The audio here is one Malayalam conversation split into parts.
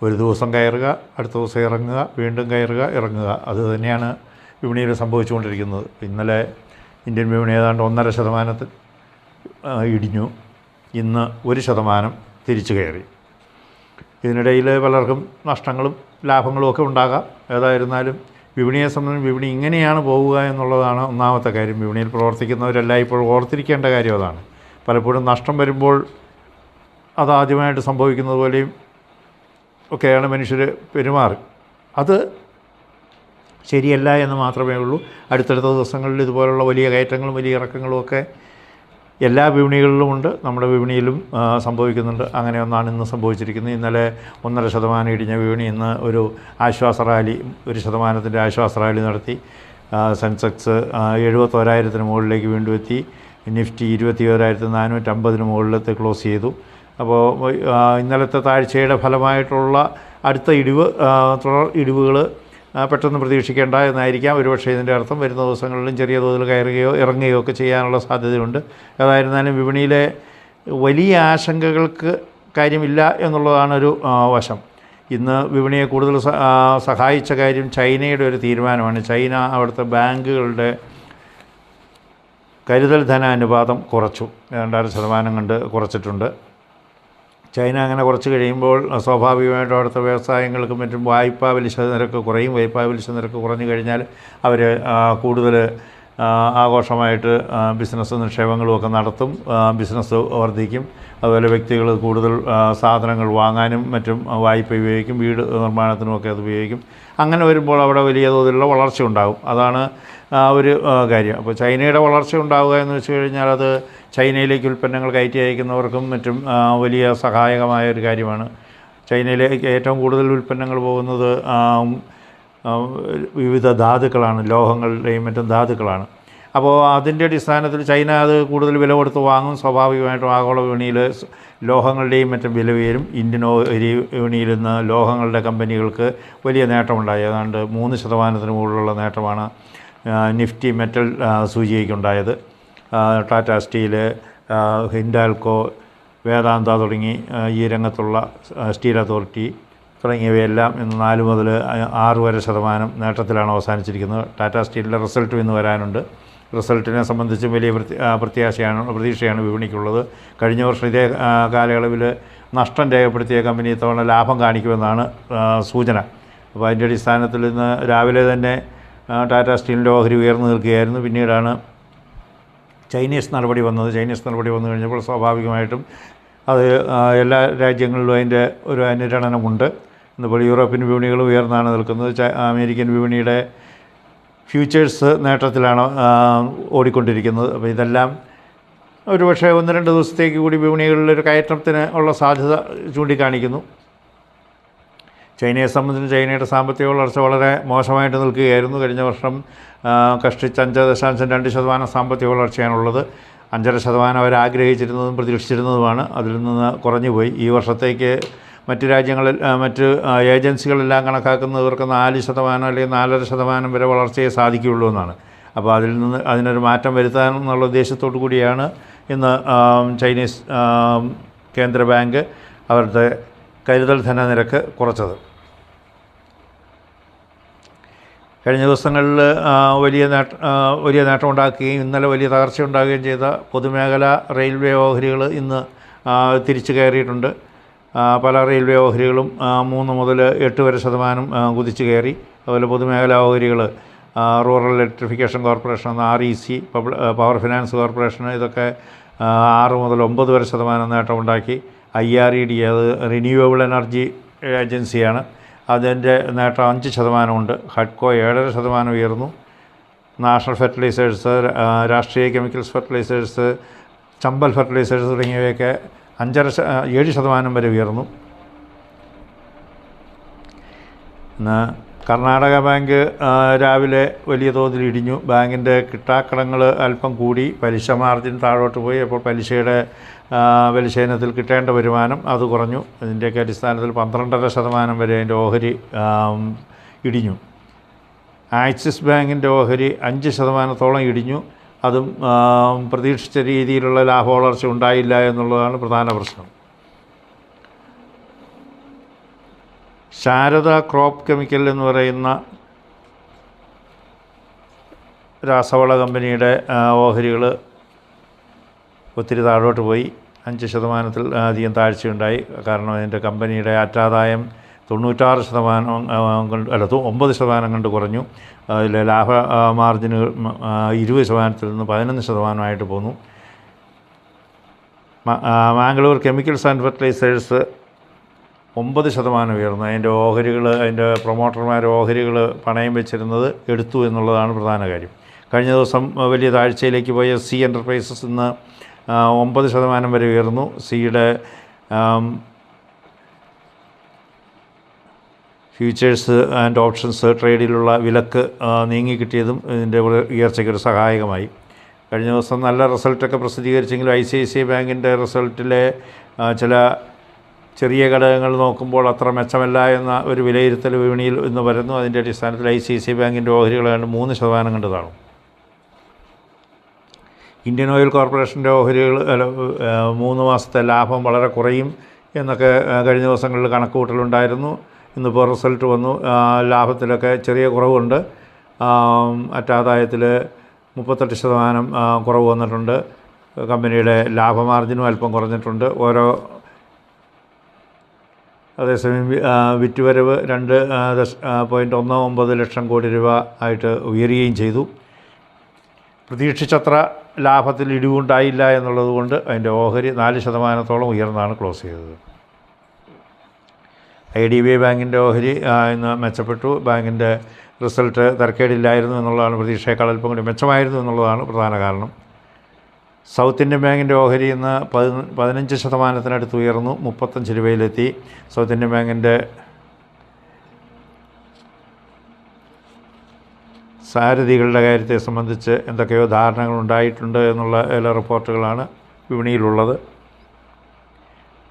ഒരു ദിവസം കയറുക, അടുത്ത ദിവസം ഇറങ്ങുക, വീണ്ടും കയറുക, ഇറങ്ങുക. അത് തന്നെയാണ് വിപണിയിൽ സംഭവിച്ചുകൊണ്ടിരിക്കുന്നത്. ഇന്നലെ ഇന്ത്യൻ വിപണി ഏതാണ്ട് 1.5% ഇടിഞ്ഞു. ഇന്ന് 1% തിരിച്ചു കയറി. ഇതിനിടയിൽ പലർക്കും നഷ്ടങ്ങളും ലാഭങ്ങളും ഒക്കെ ഉണ്ടാകാം. ഏതായിരുന്നാലും വിപണിയെ സംബന്ധിച്ച് വിപണി ഇങ്ങനെയാണ് പോവുക എന്നുള്ളതാണ് ഒന്നാമത്തെ കാര്യം. വിപണിയിൽ പ്രവർത്തിക്കുന്നവരെല്ലാം ഇപ്പോൾ ഓർത്തിരിക്കേണ്ട കാര്യം അതാണ്. പലപ്പോഴും നഷ്ടം വരുമ്പോൾ അതാദ്യമായിട്ട് സംഭവിക്കുന്നത് പോലെയും ഒക്കെയാണ് മനുഷ്യർ പെരുമാറി. അത് ശരിയല്ല എന്ന് മാത്രമേ ഉള്ളൂ. അടുത്തടുത്ത ദിവസങ്ങളിൽ ഇതുപോലുള്ള വലിയ കയറ്റങ്ങളും വലിയ ഇറക്കങ്ങളും ഒക്കെ എല്ലാ വിപണികളിലുമുണ്ട്, നമ്മുടെ വിപണിയിലും സംഭവിക്കുന്നുണ്ട്. അങ്ങനെ ഒന്നാണ് ഇന്ന് സംഭവിച്ചിരിക്കുന്നത്. ഇന്നലെ 1.5% ഇടിഞ്ഞ വിപണി ഇന്ന് ഒരു ആശ്വാസ റാലി, 1% ആശ്വാസ റാലി നടത്തി. സെൻസെക്സ് 71,000 മുകളിലേക്ക് വീണ്ടും എത്തി. നിഫ്റ്റി 21,450 മുകളിലത്തെ ക്ലോസ് ചെയ്തു. അപ്പോൾ ഇന്നലത്തെ താഴ്ചയുടെ ഫലമായിട്ടുള്ള അടുത്ത തുടർ ഇടിവുകൾ പെട്ടെന്ന് പ്രതീക്ഷിക്കേണ്ട എന്നായിരിക്കാം ഒരുപക്ഷെ ഇതിൻ്റെ അർത്ഥം. വരുന്ന ദിവസങ്ങളിലും ചെറിയ തോതിൽ കയറുകയോ ഇറങ്ങുകയോ ഒക്കെ ചെയ്യാനുള്ള സാധ്യതയുണ്ട്. ഏതായിരുന്നാലും വിപണിയിലെ വലിയ ആശങ്കകൾക്ക് കാര്യമില്ല എന്നുള്ളതാണൊരു വശം. ഇന്ന് വിപണിയെ കൂടുതൽ സഹായിച്ച കാര്യം ചൈനയുടെ ഒരു തീരുമാനമാണ്. ചൈന അവിടുത്തെ ബാങ്കുകളുടെ കരുതൽ ധനാനുപാതം കുറച്ചു, 2.5% കണ്ട് കുറച്ചിട്ടുണ്ട്. ചൈന അങ്ങനെ കുറച്ച് കഴിയുമ്പോൾ സ്വാഭാവികമായിട്ടും അവിടുത്തെ വ്യവസായങ്ങൾക്കും മറ്റും വായ്പാ പലിശ നിരക്ക് കുറയും. വായ്പാ പലിശ നിരക്ക് കുറഞ്ഞു കഴിഞ്ഞാൽ അവർ കൂടുതൽ ആഘോഷമായിട്ട് ബിസിനസ് നിക്ഷേപങ്ങളുമൊക്കെ നടത്തും, ബിസിനസ് വർദ്ധിക്കും. അതുപോലെ വ്യക്തികൾ കൂടുതൽ സാധനങ്ങൾ വാങ്ങാനും മറ്റും വായ്പ ഉപയോഗിക്കും, വീട് നിർമ്മാണത്തിനുമൊക്കെ അത് ഉപയോഗിക്കും. അങ്ങനെ വരുമ്പോൾ അവിടെ വലിയ തോതിലുള്ള വളർച്ച ഉണ്ടാകും. അതാണ് ഒരു കാര്യം. അപ്പോൾ ചൈനയുടെ വളർച്ച ഉണ്ടാവുക എന്ന് വെച്ച് കഴിഞ്ഞാൽ അത് ചൈനയിലേക്ക് ഉൽപ്പന്നങ്ങൾ കയറ്റി അയക്കുന്നവർക്കും മറ്റും വലിയ സഹായകമായ ഒരു കാര്യമാണ്. ചൈനയിലേക്ക് ഏറ്റവും കൂടുതൽ ഉൽപ്പന്നങ്ങൾ പോകുന്നത് വിവിധ ധാതുക്കളാണ്, ലോഹങ്ങളുടെയും മറ്റും ധാതുക്കളാണ്. അപ്പോൾ അതിൻ്റെ അടിസ്ഥാനത്തിൽ ചൈന അത് കൂടുതൽ വില കൊടുത്ത് വാങ്ങും. സ്വാഭാവികമായിട്ടും ആഗോള വിപണിയിൽ ലോഹങ്ങളുടെയും മറ്റും വില ഉയരും. ഇന്ത്യൻ വിപണിയിൽ നിന്ന് ലോഹങ്ങളുടെ കമ്പനികൾക്ക് വലിയ നേട്ടമുണ്ടായി. ഏതാണ്ട് 3% മുകളിലുള്ള നേട്ടമാണ് നിഫ്റ്റി മെറ്റൽ സൂചികയ്ക്കുണ്ടായത്. ടാറ്റ സ്റ്റീല്, ഹിൻഡാൽകോ, വേദാന്ത തുടങ്ങി ഈ രംഗത്തുള്ള സ്റ്റീൽ അതോറിറ്റി തുടങ്ങിയവയെല്ലാം ഇന്ന് 4 മുതൽ 6 വരെ % നേട്ടത്തിലാണ് അവസാനിച്ചിരിക്കുന്നത്. ടാറ്റ സ്റ്റീലിൻ്റെ റിസൾട്ടും ഇന്ന് വരാനുണ്ട്. റിസൾട്ടിനെ സംബന്ധിച്ചും വലിയ പ്രതീക്ഷയാണ് വിപണിക്കുള്ളത്. കഴിഞ്ഞ വർഷം ഇതേ കാലയളവിൽ നഷ്ടം രേഖപ്പെടുത്തിയ കമ്പനി ഇത്തവണ ലാഭം കാണിക്കുമെന്നാണ് സൂചന. അപ്പോൾ അതിൻ്റെ അടിസ്ഥാനത്തിൽ ഇന്ന് രാവിലെ തന്നെ ടാറ്റ സ്റ്റീലിൻ്റെ ഓഹരി ഉയർന്നു നിൽക്കുകയായിരുന്നു. പിന്നീടാണ് ചൈനീസ് നടപടി വന്നത്. ചൈനീസ് നടപടി വന്നു കഴിഞ്ഞപ്പോൾ സ്വാഭാവികമായിട്ടും അത് എല്ലാ രാജ്യങ്ങളിലും അതിൻ്റെ ഒരു അനുരണനമുണ്ട്. ഇന്നിപ്പോൾ യൂറോപ്യൻ വിപണികൾ ഉയർന്നാണ് നിൽക്കുന്നത്. അമേരിക്കൻ വിപണിയുടെ ഫ്യൂച്ചേഴ്സ് നേട്ടത്തിലാണ് ഓടിക്കൊണ്ടിരിക്കുന്നത്. അപ്പോൾ ഇതെല്ലാം ഒരുപക്ഷെ 1-2 ദിവസത്തേക്ക് കൂടി വിപണികളിലൊരു കയറ്റത്തിന് ഉള്ള സാധ്യത ചൂണ്ടിക്കാണിക്കുന്നു. ചൈനയെ സംബന്ധിച്ച് ചൈനയുടെ സാമ്പത്തിക വളർച്ച വളരെ മോശമായിട്ട് നിൽക്കുകയായിരുന്നു. കഴിഞ്ഞ വർഷം കഷ്ടിച്ച് 5.2% സാമ്പത്തിക വളർച്ചയാണുള്ളത്. 5.5% അവർ ആഗ്രഹിച്ചിരുന്നതും പ്രതീക്ഷിച്ചിരുന്നതുമാണ്. അതിൽ നിന്ന് കുറഞ്ഞുപോയി. ഈ വർഷത്തേക്ക് മറ്റ് രാജ്യങ്ങളിൽ മറ്റ് ഏജൻസികളെല്ലാം കണക്കാക്കുന്നത് ഇവർക്ക് 4% അല്ലെങ്കിൽ 4.5% വരെ വളർച്ചയെ സാധിക്കുകയുള്ളൂ എന്നാണ്. അപ്പോൾ അതിനൊരു മാറ്റം വരുത്താനുള്ള ഉദ്ദേശത്തോടു കൂടിയാണ് ഇന്ന് ചൈനീസ് കേന്ദ്ര ബാങ്ക് അവരുടെ കരുതൽ ധനനിരക്ക് കുറച്ചത്. കഴിഞ്ഞ ദിവസങ്ങളിൽ വലിയ നേട്ടമുണ്ടാക്കുകയും ഇന്നലെ വലിയ തകർച്ചയുണ്ടാകുകയും ചെയ്ത പൊതുമേഖല റെയിൽവേ ഓഹരികൾ ഇന്ന് തിരിച്ചു കയറിയിട്ടുണ്ട്. പല റെയിൽവേ ഓഹരികളും 3 മുതൽ 8 വരെ % കുതിച്ചു കയറി. അതുപോലെ പൊതുമേഖലാ ഓഹരികൾ റൂറൽ ഇലക്ട്രിഫിക്കേഷൻ കോർപ്പറേഷൻ എന്ന REC, പവർ ഫിനാൻസ് കോർപ്പറേഷൻ, ഇതൊക്കെ 6 മുതൽ 9 വരെ % നേട്ടമുണ്ടാക്കി. IRED, അത് റിന്യൂവബിൾ എനർജി ഏജൻസിയാണ്, അതിൻ്റെ നേട്ടം 5% ഉണ്ട്. ഹഡ്കോ 7.5% ഉയർന്നു. നാഷണൽ ഫെർട്ടിലൈസേഴ്സ്, രാഷ്ട്രീയ കെമിക്കൽസ് ഫെർട്ടിലൈസേഴ്സ്, ചമ്പൽ ഫെർട്ടിലൈസേഴ്സ് തുടങ്ങിയവയൊക്കെ 7% വരെ ഉയർന്നു. ഇന്ന് കർണാടക ബാങ്ക് രാവിലെ വലിയ തോതിൽ ഇടിഞ്ഞു. ബാങ്കിൻ്റെ കിട്ടാക്കടങ്ങൾ അല്പം കൂടി, പലിശ മാർജിൻ താഴോട്ട് പോയി. അപ്പോൾ പലിശ ഇനത്തിൽ കിട്ടേണ്ട വരുമാനം അത് കുറഞ്ഞു. ഇതിൻ്റെയൊക്കെ അടിസ്ഥാനത്തിൽ 12.5% വരെ അതിൻ്റെ ഓഹരി ഇടിഞ്ഞു. ആക്സിസ് ബാങ്കിൻ്റെ ഓഹരി 5%-ഓളം ഇടിഞ്ഞു. അതും പ്രതീക്ഷിച്ച രീതിയിലുള്ള ലാഭ വളർച്ച ഉണ്ടായില്ല എന്നുള്ളതാണ് പ്രധാന പ്രശ്നം. ശാരദ ക്രോപ്പ് കെമിക്കൽ എന്ന് പറയുന്ന രാസവള കമ്പനിയുടെ ഓഹരികൾ ഒത്തിരി താഴോട്ട് പോയി. 5% അധികം താഴ്ചയുണ്ടായി. കാരണം അതിൻ്റെ കമ്പനിയുടെ അറ്റാദായം 96% കൊണ്ട് 9% കണ്ട് കുറഞ്ഞു. അതിൽ ലാഭ മാർജിനുകൾ 20% നിന്ന് 11% പോന്നു. മാംഗ്ലൂർ കെമിക്കൽസ് ആൻഡ് ഫെർട്ടിലൈസേഴ്സ് 9% ഉയർന്നു. അതിൻ്റെ ഓഹരികൾ, അതിൻ്റെ പ്രൊമോട്ടർമാർ ഓഹരികൾ പണയം വെച്ചിരുന്നത് എടുത്തു എന്നുള്ളതാണ് പ്രധാന കാര്യം. കഴിഞ്ഞ ദിവസം വലിയ താഴ്ചയിലേക്ക് പോയ സി എൻ്റർപ്രൈസസ് ഇന്ന് 9% വരെ ഉയർന്നു. സിയുടെ ഫ്യൂച്ചേഴ്സ് ആൻഡ് ഓപ്ഷൻസ് ട്രേഡിലുള്ള വിലക്ക് നീങ്ങിക്കിട്ടിയതും ഇതിൻ്റെ ഉയർച്ചയ്ക്കൊരു സഹായകമായി. കഴിഞ്ഞ ദിവസം നല്ല റിസൾട്ടൊക്കെ പ്രസിദ്ധീകരിച്ചെങ്കിലും ICICI ബാങ്കിൻ്റെ റിസൾട്ടിലെ ചില ചെറിയ ഘടകങ്ങൾ നോക്കുമ്പോൾ അത്ര മെച്ചമല്ല എന്ന ഒരു വിലയിരുത്തൽ വിപണിയിൽ ഇന്ന് വരുന്നു. അതിൻ്റെ അടിസ്ഥാനത്തിൽ ICICI ബാങ്കിൻ്റെ ഓഹരികൾ ഏതാണ്ട് 3% കണ്ട് താണു. ഇന്ത്യൻ ഓയിൽ കോർപ്പറേഷൻ്റെ ഓഹരികൾ 3 മാസത്തെ ലാഭം വളരെ കുറയും എന്നൊക്കെ കഴിഞ്ഞ ദിവസങ്ങളിൽ കണക്കുകൂട്ടലുണ്ടായിരുന്നു. ഇന്നിപ്പോൾ റിസൾട്ട് വന്നു. ലാഭത്തിലൊക്കെ ചെറിയ കുറവുണ്ട്. അറ്റാദായത്തിൽ 38% കുറവ് വന്നിട്ടുണ്ട്. കമ്പനിയുടെ ലാഭമാർജിനും അല്പം കുറഞ്ഞിട്ടുണ്ട്. അതേസമയം വിറ്റുവരവ് 2.19 ലക്ഷം കോടി രൂപ ആയിട്ട് ഉയരുകയും ചെയ്തു. പ്രതീക്ഷിച്ചത്ര ലാഭത്തിൽ ഇടിവുണ്ടായില്ല എന്നുള്ളതുകൊണ്ട് അതിൻ്റെ ഓഹരി 4% ഉയർന്നാണ് ക്ലോസ് ചെയ്തത്. IDBI ബാങ്കിൻ്റെ ഓഹരി ഇന്ന് മെച്ചപ്പെട്ടു. ബാങ്കിൻ്റെ റിസൾട്ട് തരക്കേടില്ലായിരുന്നു എന്നുള്ളതാണ്, പ്രതീക്ഷയേക്കാൾ അല്പം കൂടി മെച്ചമായിരുന്നു എന്നുള്ളതാണ് പ്രധാന കാരണം. സൗത്ത് ഇന്ത്യൻ ബാങ്കിൻ്റെ ഓഹരി ഇന്ന് 15% ഉയർന്നു, 35 രൂപയിലെത്തി. സൗത്ത് ഇന്ത്യൻ ബാങ്കിൻ്റെ സാരഥികളുടെ കാര്യത്തെ സംബന്ധിച്ച് എന്തൊക്കെയോ ധാരണകളുണ്ടായിട്ടുണ്ട് എന്നുള്ള ചില റിപ്പോർട്ടുകളാണ് വിപണിയിലുള്ളത്.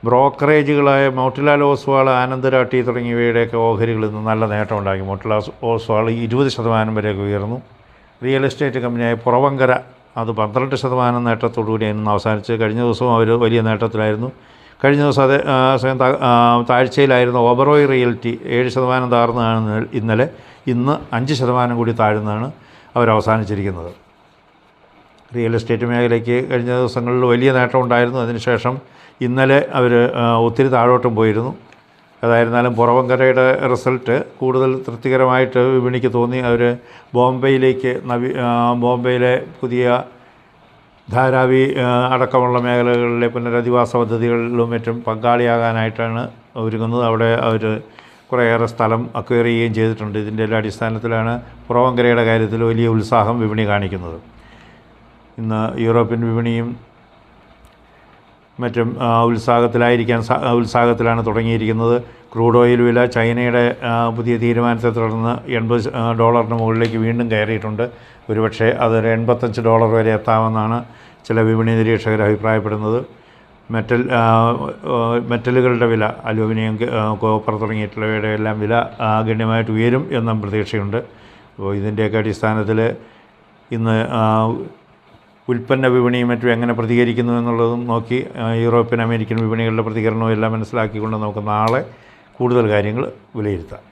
ബ്രോക്കറേജുകളായ മോട്ടിലാൽ ഓസ്വാൾ, ആനന്ദ് രാട്ടി തുടങ്ങിയവയുടെയൊക്കെ ഓഹരികളിൽ നിന്ന് നല്ല നേട്ടമുണ്ടാക്കി. മോട്ടിലാൽ ഓസ്വാൾ 20% വരെയൊക്കെ ഉയർന്നു. റിയൽ എസ്റ്റേറ്റ് കമ്പനിയായ പുറവങ്കര അത് 12% നേട്ടത്തോടുകൂടി ഇന്ന് അവസാനിച്ച്. കഴിഞ്ഞ ദിവസവും അവർ വലിയ നേട്ടത്തിലായിരുന്നു. കഴിഞ്ഞ ദിവസം അത് സ്വയം താഴ്ചയിലായിരുന്നു. ഓബറോയ് റിയൽറ്റി 7% താഴ്ന്നതാണ് ഇന്നലെ. ഇന്ന് 5% കൂടി താഴ്ന്നാണ് അവരവസാനിച്ചിരിക്കുന്നത്. റിയൽ എസ്റ്റേറ്റ് മേഖലയ്ക്ക് കഴിഞ്ഞ ദിവസങ്ങളിൽ വലിയ നേട്ടം ഉണ്ടായിരുന്നു. അതിനുശേഷം ഇന്നലെ അവർ ഒത്തിരി താഴോട്ടും പോയിരുന്നു. ഏതായിരുന്നാലും പുറവങ്കരയുടെ റിസൾട്ട് കൂടുതൽ തൃപ്തികരമായിട്ട് വിപണിക്ക് തോന്നി. അവർ ബോംബെയിലെ പുതിയ ധാരാവി അടക്കമുള്ള മേഖലകളിലെ പുനരധിവാസ പദ്ധതികളിലും മറ്റും പങ്കാളിയാകാനായിട്ടാണ് ഒരുങ്ങുന്നത്. അവിടെ അവർ കുറേയേറെ സ്ഥലം അക്വയർ ചെയ്യുകയും ചെയ്തിട്ടുണ്ട്. ഇതിൻ്റെ എല്ലാ അടിസ്ഥാനത്തിലാണ് പുറവങ്കരയുടെ കാര്യത്തിൽ വലിയ ഉത്സാഹം വിപണി കാണിക്കുന്നത്. ഇന്ന് യൂറോപ്യൻ വിപണിയും മറ്റും ഉത്സാഹത്തിലാണ് തുടങ്ങിയിരിക്കുന്നത്. ക്രൂഡ് ഓയിൽ വില ചൈനയുടെ പുതിയ തീരുമാനത്തെ തുടർന്ന് $80 മുകളിലേക്ക് വീണ്ടും കയറിയിട്ടുണ്ട്. ഒരുപക്ഷെ അതൊരു $85 വരെ എത്താമെന്നാണ് ചില വിപണി നിരീക്ഷകർ അഭിപ്രായപ്പെടുന്നത്. മെറ്റലുകളുടെ വില, അലൂമിനിയം, കോപ്പർ തുടങ്ങിയിട്ടുള്ളവയുടെ എല്ലാം വില ഗണ്യമായിട്ട് ഉയരും എന്നും പ്രതീക്ഷയുണ്ട്. അപ്പോൾ ഇതിൻ്റെയൊക്കെ അടിസ്ഥാനത്തിൽ ഇന്ന് ഉൽപ്പന്ന വിപണിയും മറ്റും എങ്ങനെ പ്രതികരിക്കുന്നു എന്നുള്ളതും നോക്കി യൂറോപ്യൻ അമേരിക്കൻ വിപണികളുടെ പ്രതികരണവും എല്ലാം മനസ്സിലാക്കിക്കൊണ്ട് നമുക്ക് നാളെ കൂടുതൽ കാര്യങ്ങൾ വിലയിരുത്താം.